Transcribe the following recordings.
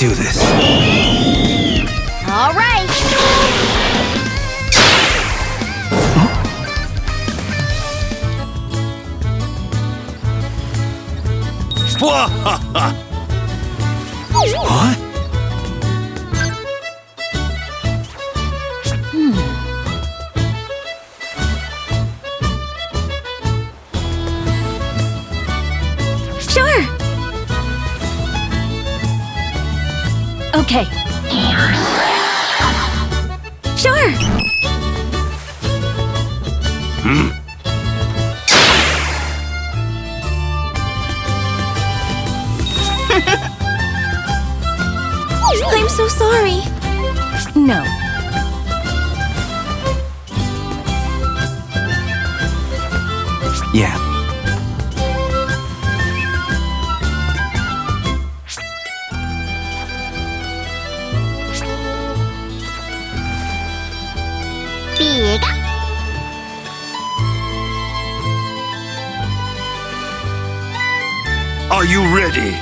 do this. All right. What? Sure. Okay. Sure. I'm so sorry. No. Yeah. Big. Are you ready?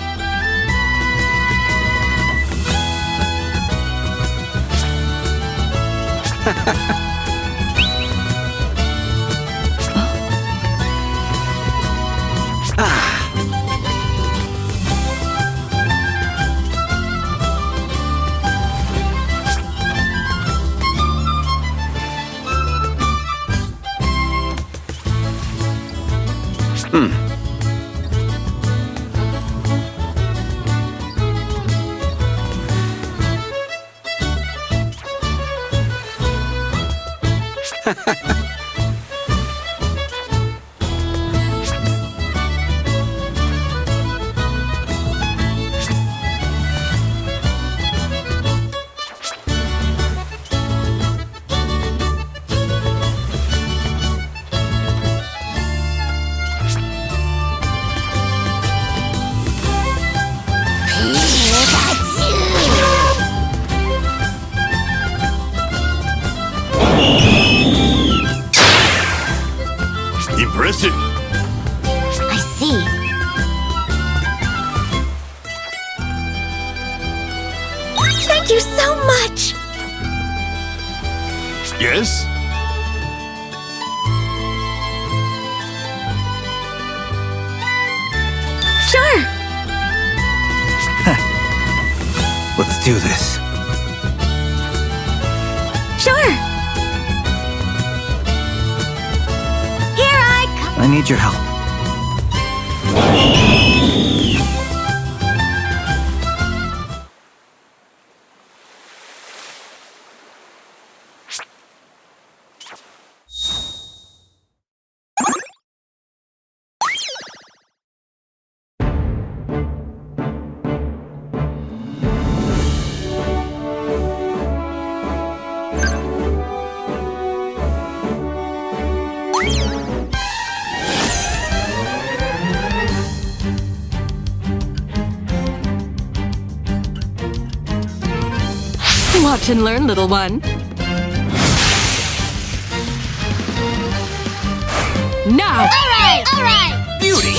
Impressive. I see. Thank you so much. Yes? Sure. Let's do this. Sure. Here I come. I need your help. Watch and learn, little one. Now! All right, all right. Beauty!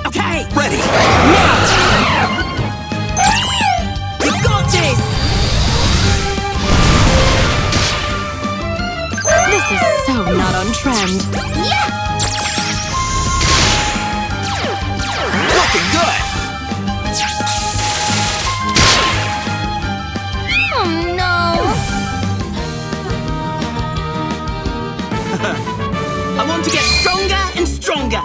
Okay! Ready! Now! You got this! This is so not on trend. Yeah. Looking good! Oh no. I want to get stronger and stronger.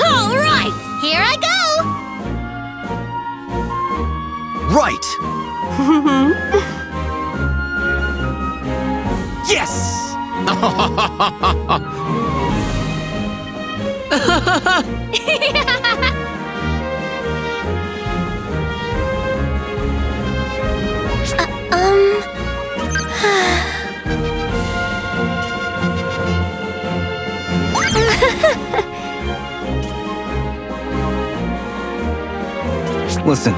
All right. Here I go. Right! Yes! Listen,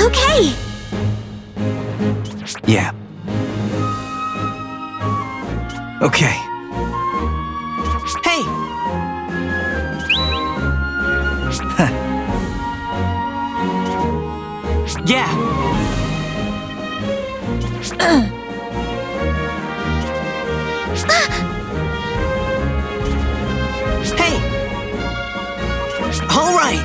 Okay. Yeah. Okay. Hey! Yeah! Hey! All right!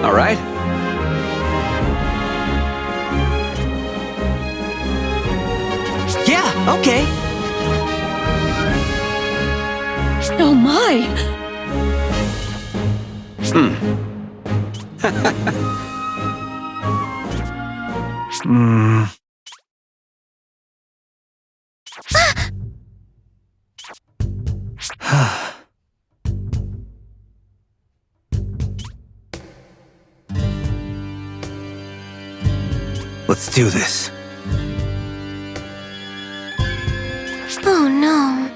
All right. Yeah, okay. Oh my! Let's do this. Oh no.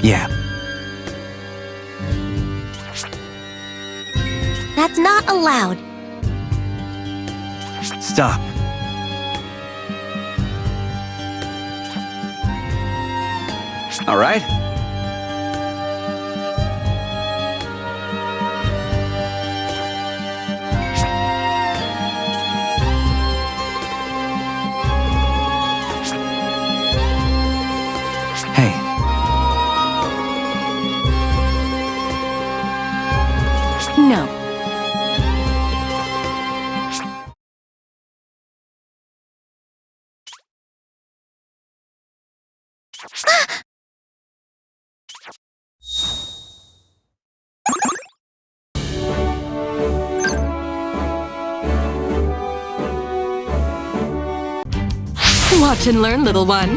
Yeah. That's not allowed. Stop. All right. Hey. No. Watch and learn, little one.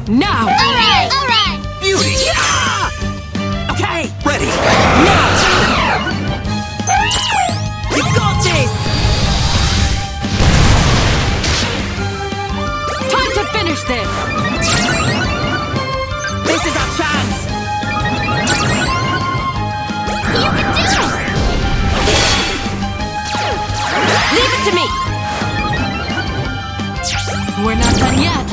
Now! Alright! Alright! Beauty. Yeah! Okay! Ready. Now! You got this! Time to finish this! This is our chance! You can do it! Leave it to me! We're not done yet!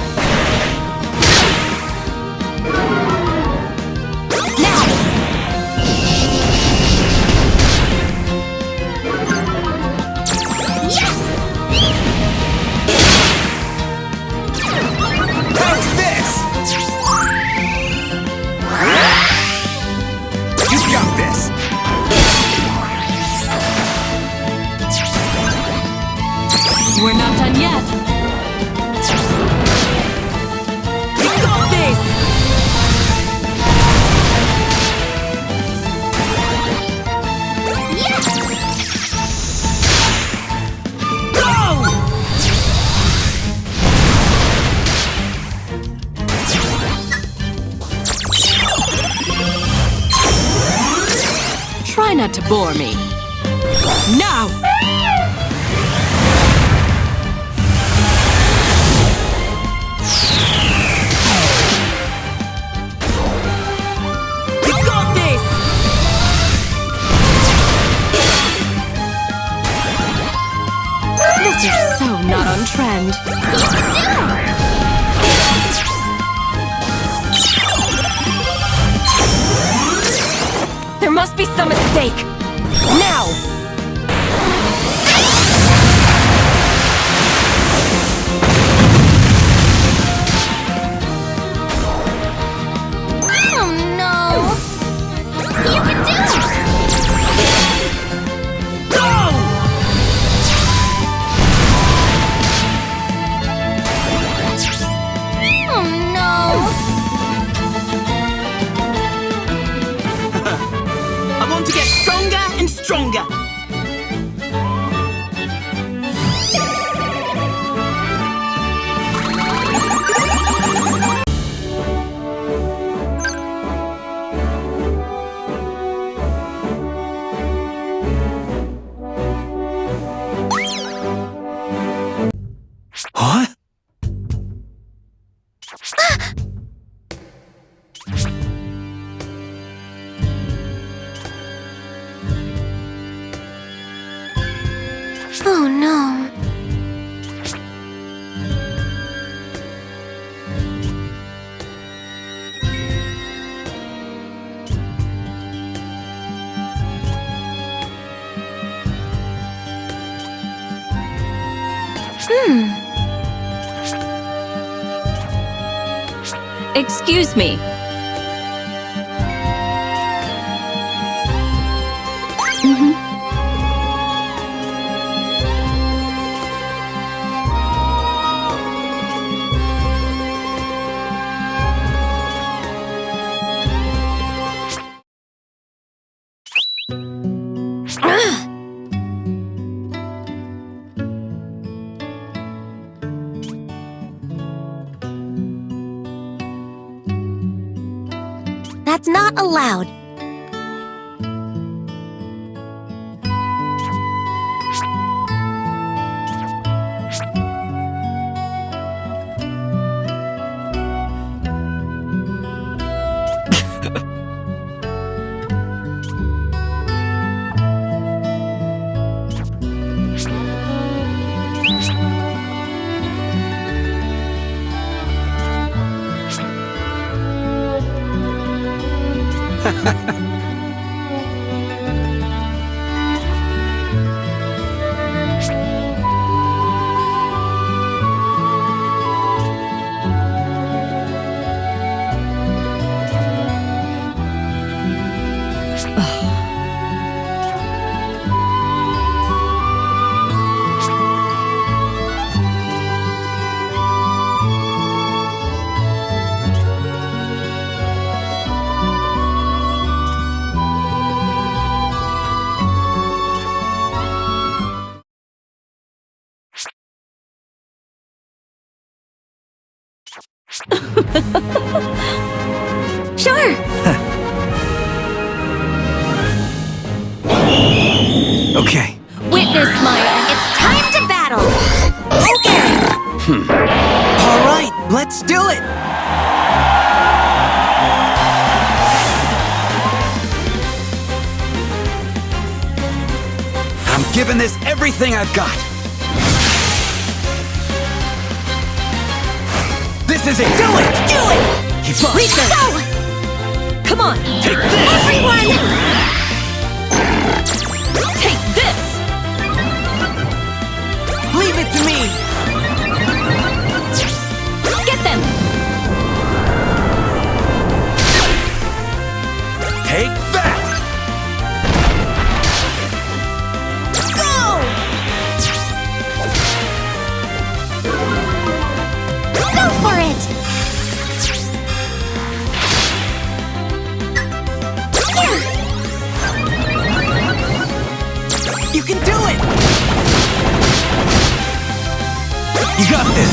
Now! Yes! How's this? You got this. We're not done yet! You got this! Yes! Go! Try not to bore me. Now! You got this! This is so not on trend. There must be some mistake. Now! Oh no! You can do it! Go! Oh no! I want to get stronger and stronger. Excuse me. That's not allowed. Sure. Okay. Witness my... It's time to battle. Okay. All right, let's do it! I'm giving this everything I've got. This is it. Do it! Do it! Keep up. Go! Come on! Take this. Everyone! Take this! Leave it to me! Get them! Take that. Go! Go for it! Here! You can do it! You got this.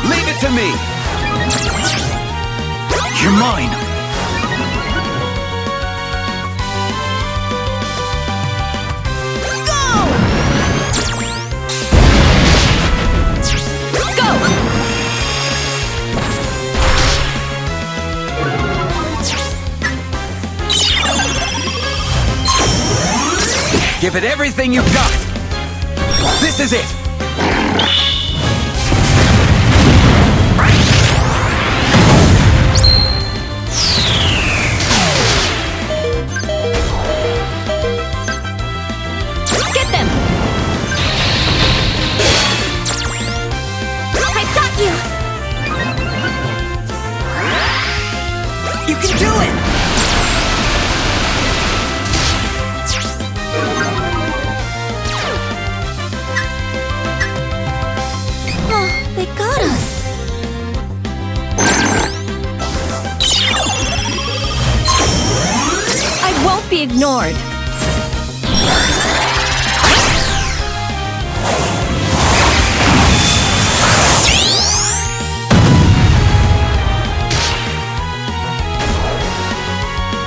Leave it to me. You're mine. Go! Give it everything you've got. This is it. Get them! I've got you! You can do it! Oh, they got us. I won't be ignored.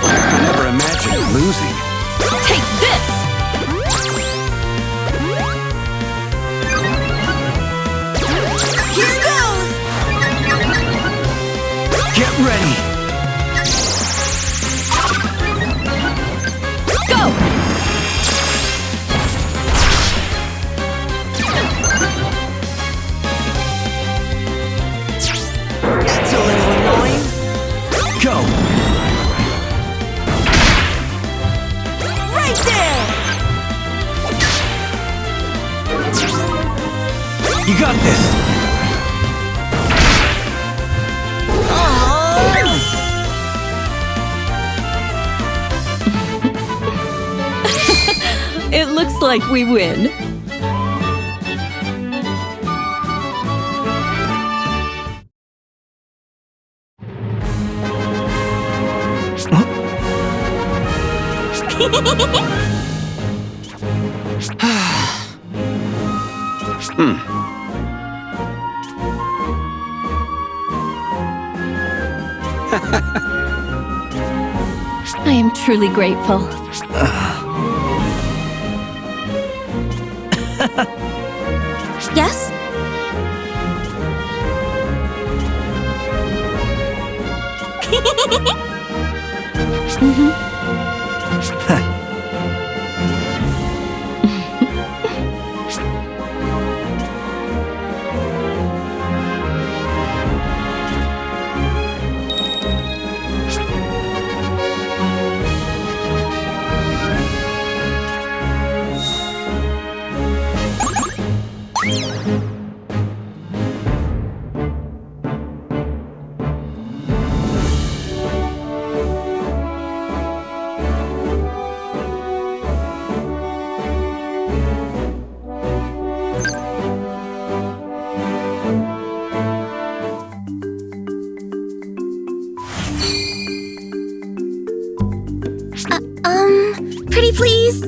I never imagined losing. Take this! Here goes! Get ready. Go! That's a little annoying. Go. Right there! Looks like we win. I am truly grateful. Yes? Pretty please?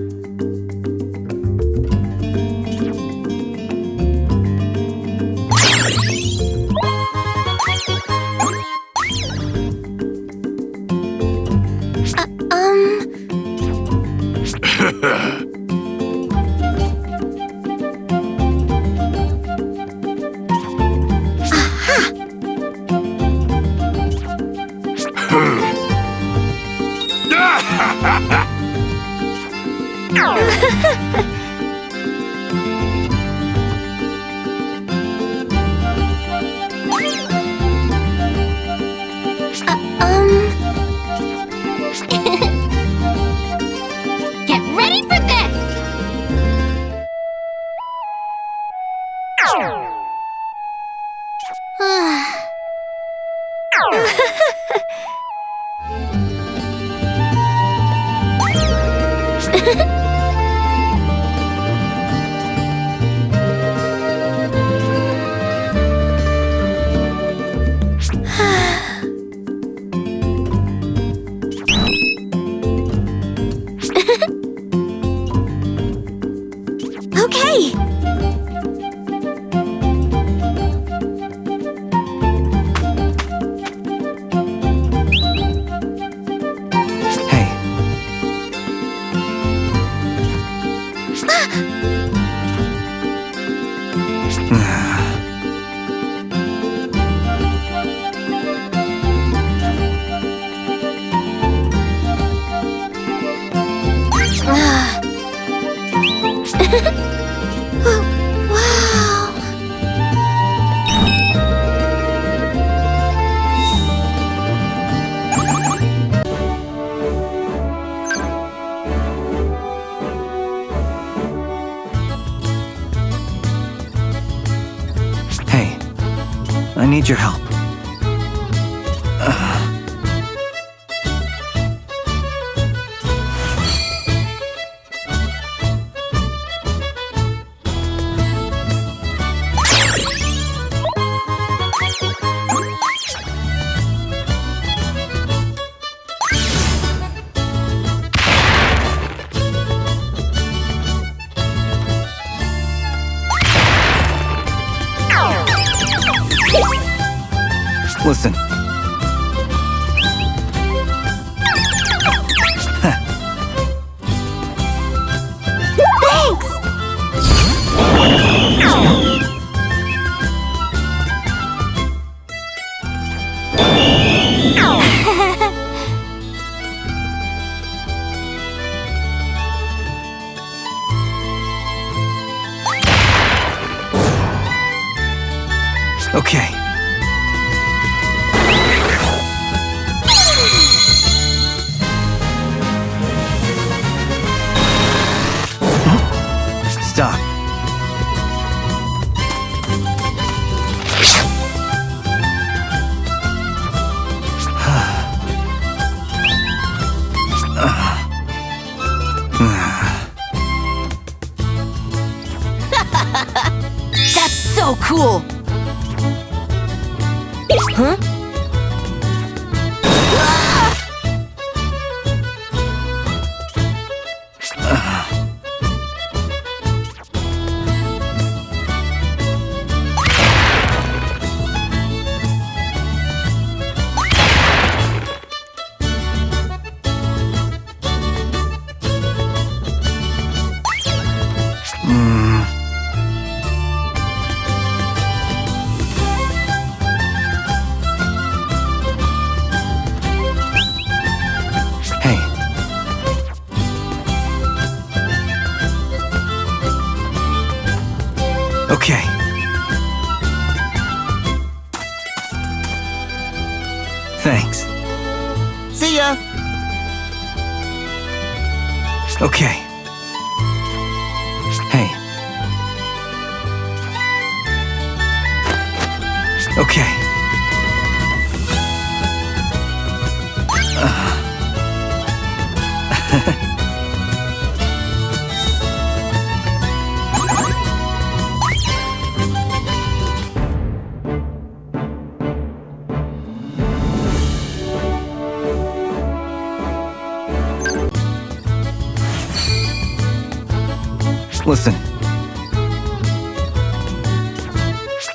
Get ready for this! Okay! Hey. Wow! Hey. I need your help. Listen. Thanks! Okay. Stop. cool! Huh? Hey. Okay. Thanks. See ya! Okay. Hey. Okay. Listen.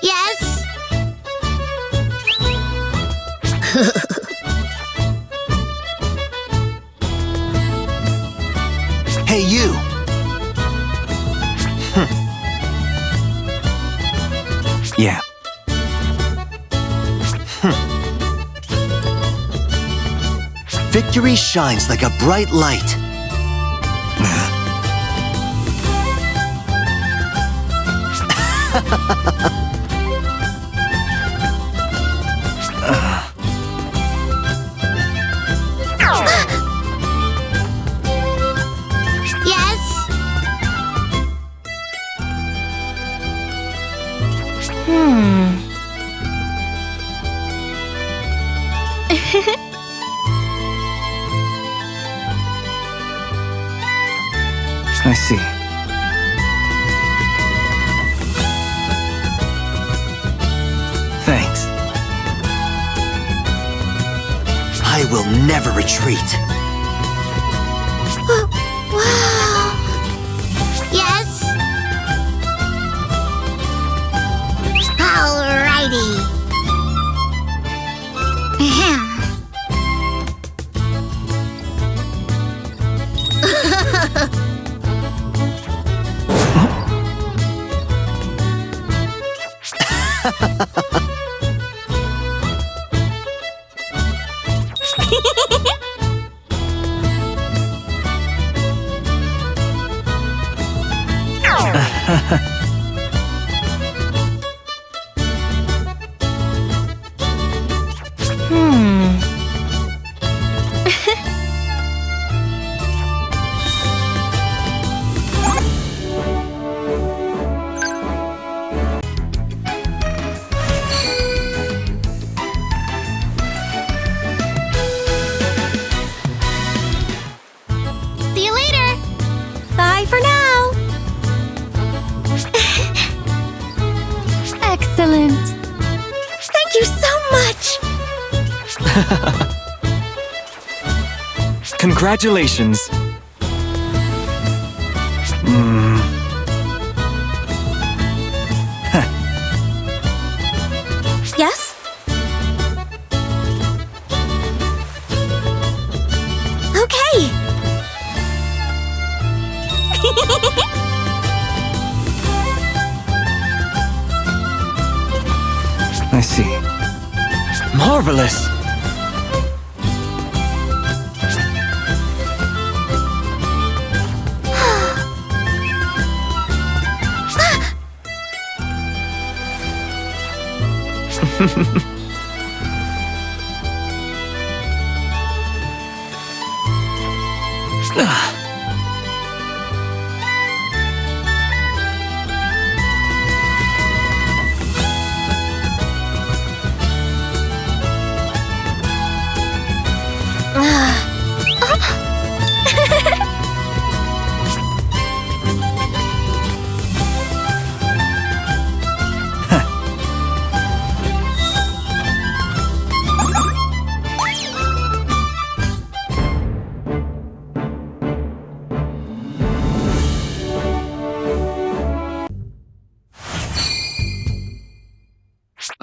Yes? Hey, you! Yeah. Victory shines like a bright light. Yes? I see. Thanks. I will never retreat. Wow. Yes? Alrighty. Ahem. See you later. Bye for now. Excellent. Thank you so much. Congratulations. Yes? Okay. I see. Marvelous.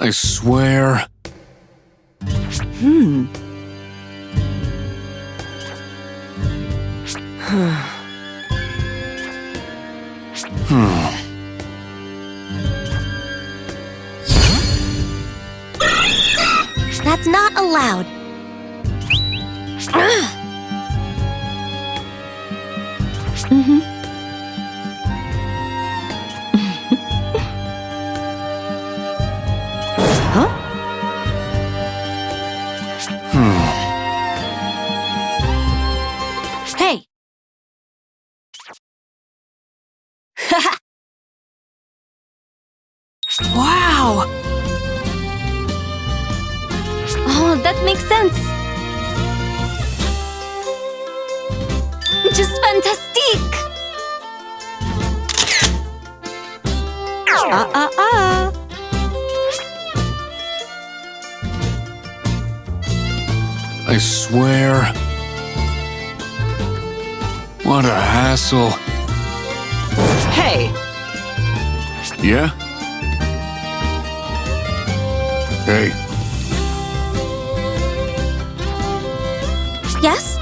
I swear. That's not allowed. Hey. Wow. Oh, that makes sense. Just fantastique. I swear. What a hassle. Hey, Yeah? Hey, Yes?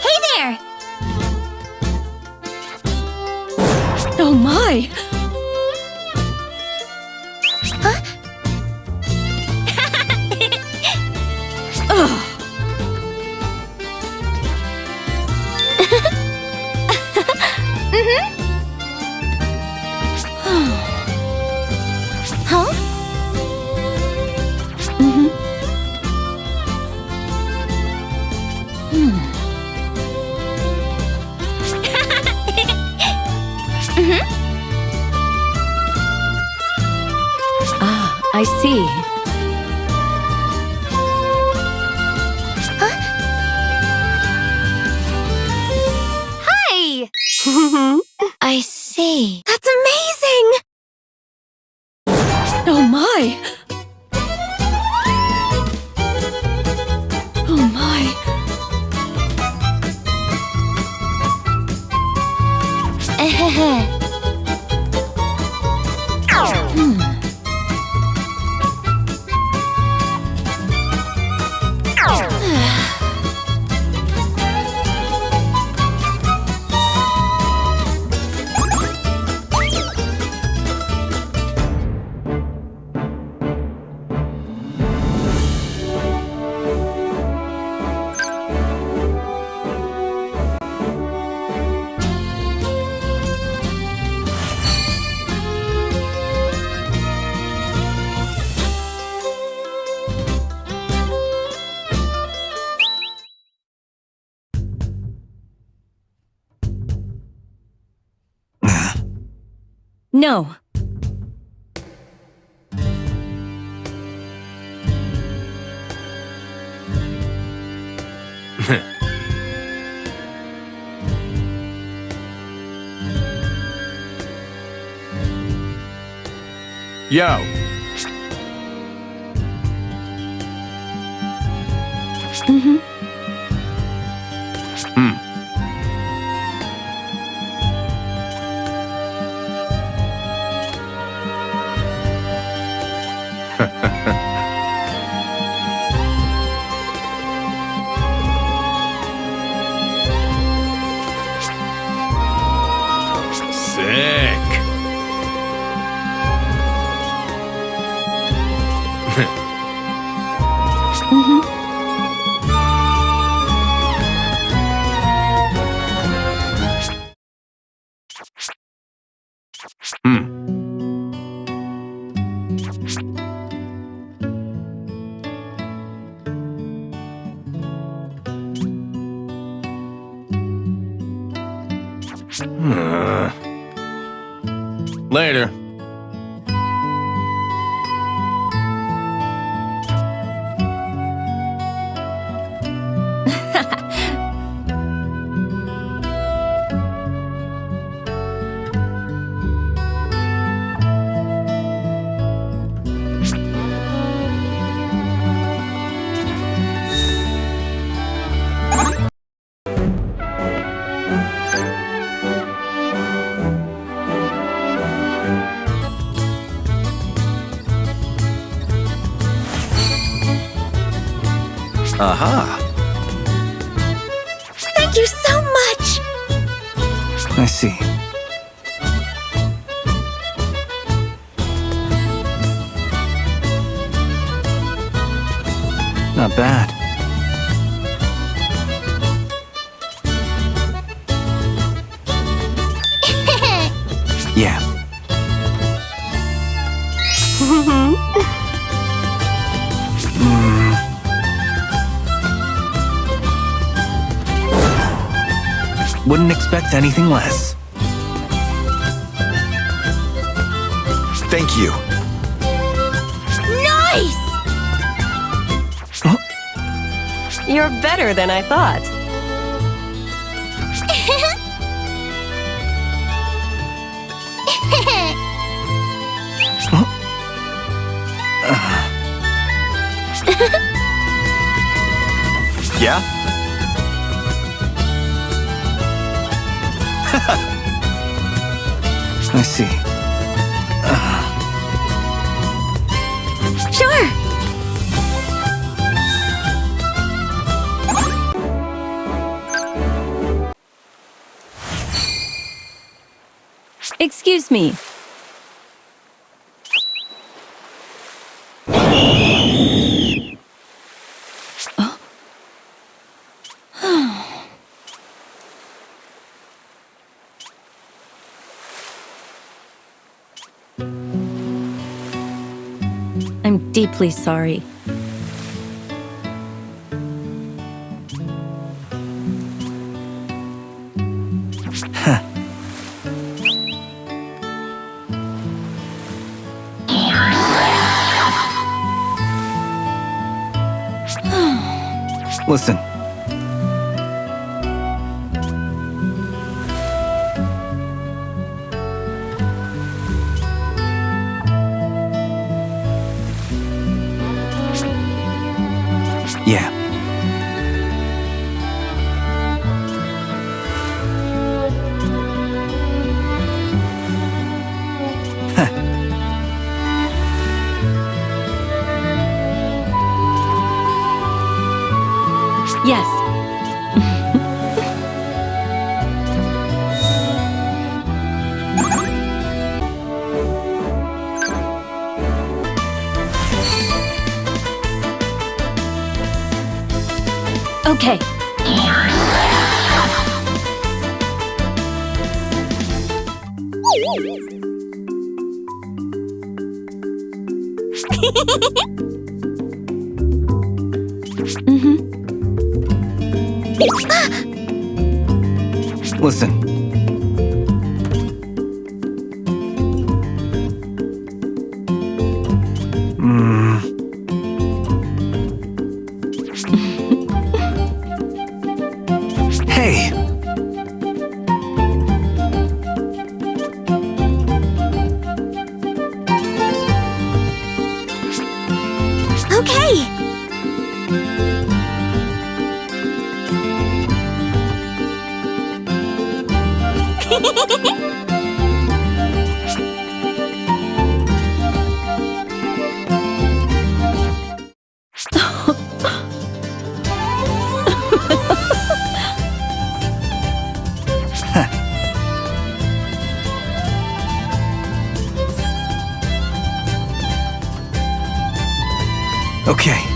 Hey there! Oh my! Huh? I see. Hi! I see. That's amazing! Oh my! Oh my! No. yo. Sick. Later. Aha. Thank you so much! I see. Not bad. Yeah. Wouldn't expect anything less. Thank you. Nice! You're better than I thought. Yeah? I see. Sure! Excuse me. I'm deeply sorry. Listen. Yeah. Yes. Okay. Listen. Hey! Okay! Okay.